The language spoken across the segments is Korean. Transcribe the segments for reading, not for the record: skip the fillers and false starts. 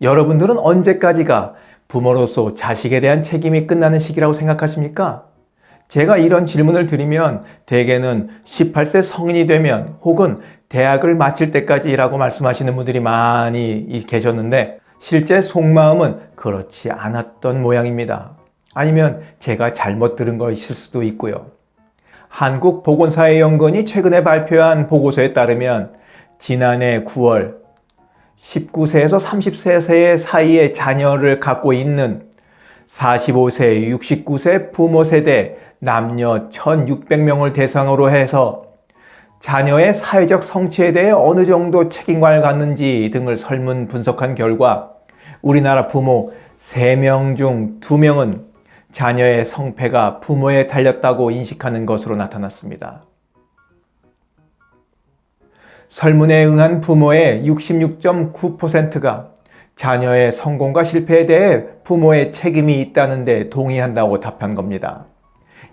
여러분들은 언제까지가 부모로서 자식에 대한 책임이 끝나는 시기라고 생각하십니까? 제가 이런 질문을 드리면 대개는 18세 성인이 되면 혹은 대학을 마칠 때까지라고 말씀하시는 분들이 많이 계셨는데 실제 속마음은 그렇지 않았던 모양입니다. 아니면 제가 잘못 들은 것일 수도 있고요. 한국보건사회연구원이 최근에 발표한 보고서에 따르면 지난해 9월 19세에서 30세 사이의 자녀를 갖고 있는 45세, 69세 부모 세대 남녀 1,600명을 대상으로 해서 자녀의 사회적 성취에 대해 어느 정도 책임감을 갖는지 등을 설문 분석한 결과 우리나라 부모 3명 중 2명은 자녀의 성패가 부모에 달렸다고 인식하는 것으로 나타났습니다. 설문에 응한 부모의 66.9%가 자녀의 성공과 실패에 대해 부모의 책임이 있다는 데 동의한다고 답한 겁니다.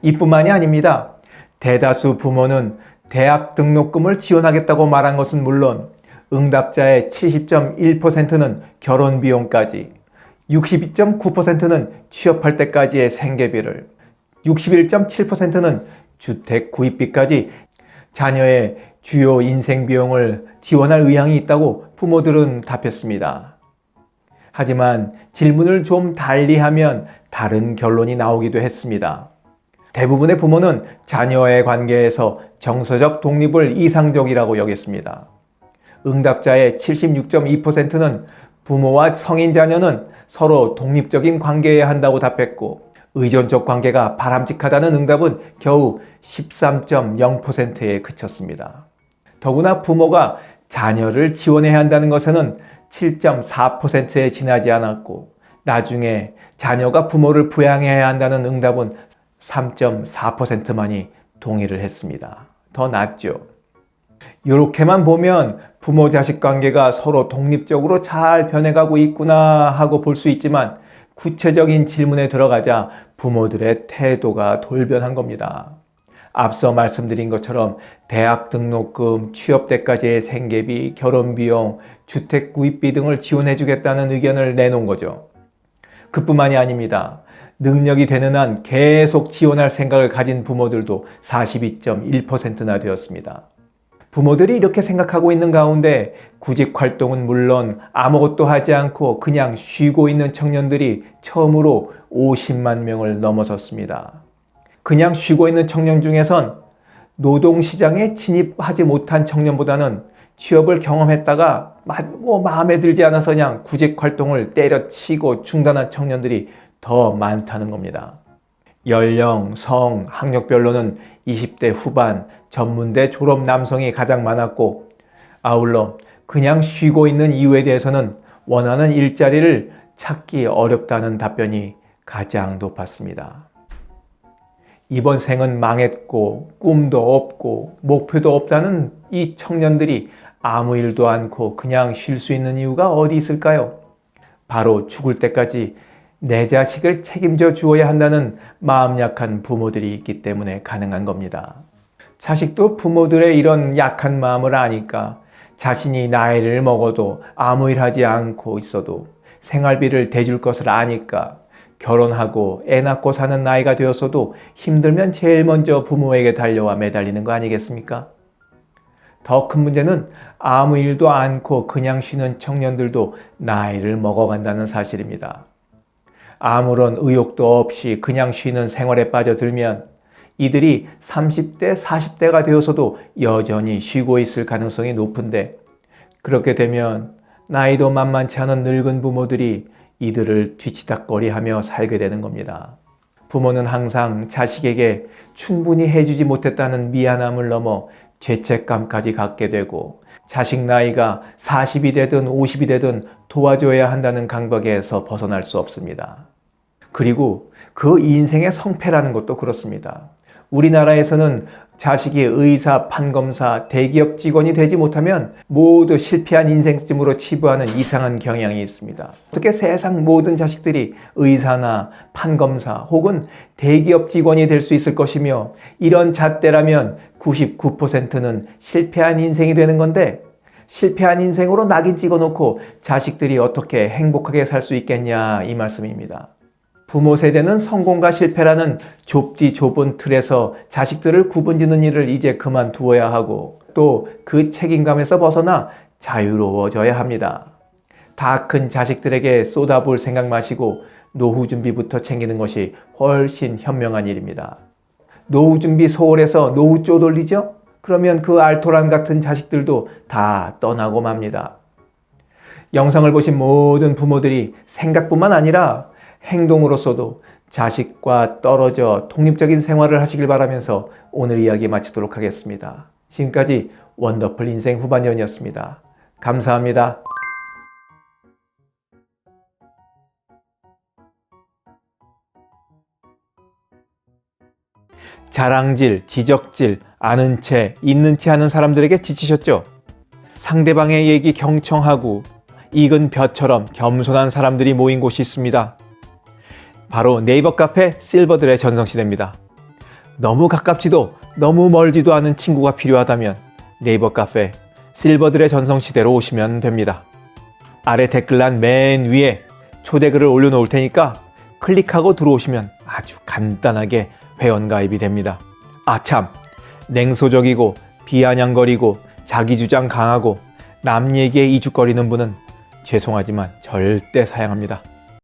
이뿐만이 아닙니다. 대다수 부모는 대학 등록금을 지원하겠다고 말한 것은 물론 응답자의 70.1%는 결혼 비용까지, 62.9%는 취업할 때까지의 생계비를, 61.7%는 주택 구입비까지 자녀의 주요 인생 비용을 지원할 의향이 있다고 부모들은 답했습니다. 하지만 질문을 좀 달리하면 다른 결론이 나오기도 했습니다. 대부분의 부모는 자녀의 관계에서 정서적 독립을 이상적이라고 여겼습니다. 응답자의 76.2%는 부모와 성인 자녀는 서로 독립적인 관계여야 한다고 답했고 의존적 관계가 바람직하다는 응답은 겨우 13.0%에 그쳤습니다. 더구나 부모가 자녀를 지원해야 한다는 것에는 7.4%에 지나지 않았고 나중에 자녀가 부모를 부양해야 한다는 응답은 3.4%만이 동의를 했습니다. 더 낫죠. 이렇게만 보면 부모-자식 관계가 서로 독립적으로 잘 변해가고 있구나 하고 볼 수 있지만 구체적인 질문에 들어가자 부모들의 태도가 돌변한 겁니다. 앞서 말씀드린 것처럼 대학 등록금, 취업 때까지의 생계비, 결혼비용, 주택 구입비 등을 지원해주겠다는 의견을 내놓은 거죠. 그뿐만이 아닙니다. 능력이 되는 한 계속 지원할 생각을 가진 부모들도 42.1%나 되었습니다. 부모들이 이렇게 생각하고 있는 가운데 구직 활동은 물론 아무것도 하지 않고 그냥 쉬고 있는 청년들이 처음으로 50만 명을 넘어섰습니다. 그냥 쉬고 있는 청년 중에선 노동시장에 진입하지 못한 청년보다는 취업을 경험했다가 마음에 들지 않아서 그냥 구직 활동을 때려치고 중단한 청년들이 더 많다는 겁니다. 연령, 성, 학력별로는 20대 후반, 전문대 졸업 남성이 가장 많았고 아울러 그냥 쉬고 있는 이유에 대해서는 원하는 일자리를 찾기 어렵다는 답변이 가장 높았습니다. 이번 생은 망했고 꿈도 없고 목표도 없다는 이 청년들이 아무 일도 않고 그냥 쉴 수 있는 이유가 어디 있을까요? 바로 죽을 때까지 내 자식을 책임져 주어야 한다는 마음 약한 부모들이 있기 때문에 가능한 겁니다. 자식도 부모들의 이런 약한 마음을 아니까 자신이 나이를 먹어도 아무 일 하지 않고 있어도 생활비를 대줄 것을 아니까 결혼하고 애 낳고 사는 나이가 되었어도 힘들면 제일 먼저 부모에게 달려와 매달리는 거 아니겠습니까? 더 큰 문제는 아무 일도 않고 그냥 쉬는 청년들도 나이를 먹어간다는 사실입니다. 아무런 의욕도 없이 그냥 쉬는 생활에 빠져들면 이들이 30대, 40대가 되어서도 여전히 쉬고 있을 가능성이 높은데 그렇게 되면 나이도 만만치 않은 늙은 부모들이 이들을 뒤치다꺼리하며 살게 되는 겁니다. 부모는 항상 자식에게 충분히 해주지 못했다는 미안함을 넘어 죄책감까지 갖게 되고 자식 나이가 40이 되든 50이 되든 도와줘야 한다는 강박에서 벗어날 수 없습니다. 그리고 그 인생의 성패라는 것도 그렇습니다. 우리나라에서는 자식이 의사, 판검사, 대기업 직원이 되지 못하면 모두 실패한 인생쯤으로 치부하는 이상한 경향이 있습니다. 어떻게 세상 모든 자식들이 의사나 판검사 혹은 대기업 직원이 될 수 있을 것이며 이런 잣대라면 99%는 실패한 인생이 되는 건데 실패한 인생으로 낙인 찍어놓고 자식들이 어떻게 행복하게 살 수 있겠냐 이 말씀입니다. 부모 세대는 성공과 실패라는 좁디 좁은 틀에서 자식들을 구분짓는 일을 이제 그만두어야 하고 또 그 책임감에서 벗어나 자유로워져야 합니다. 다 큰 자식들에게 쏟아부을 생각 마시고 노후 준비부터 챙기는 것이 훨씬 현명한 일입니다. 노후 준비 소홀해서 노후 쪼돌리죠? 그러면 그 알토란 같은 자식들도 다 떠나고 맙니다. 영상을 보신 모든 부모들이 생각뿐만 아니라 행동으로서도 자식과 떨어져 독립적인 생활을 하시길 바라면서 오늘 이야기 마치도록 하겠습니다. 지금까지 원더풀 인생 후반년이었습니다. 감사합니다. 자랑질, 지적질, 아는 채, 있는 채 하는 사람들에게 지치셨죠? 상대방의 얘기 경청하고 익은 벼처럼 겸손한 사람들이 모인 곳이 있습니다. 바로 네이버 카페 실버들의 전성시대입니다. 너무 가깝지도 너무 멀지도 않은 친구가 필요하다면 네이버 카페 실버들의 전성시대로 오시면 됩니다. 아래 댓글란 맨 위에 초대글을 올려놓을 테니까 클릭하고 들어오시면 아주 간단하게 회원가입이 됩니다. 아참, 냉소적이고 비아냥거리고 자기주장 강하고 남 얘기에 이죽거리는 분은 죄송하지만 절대 사양합니다.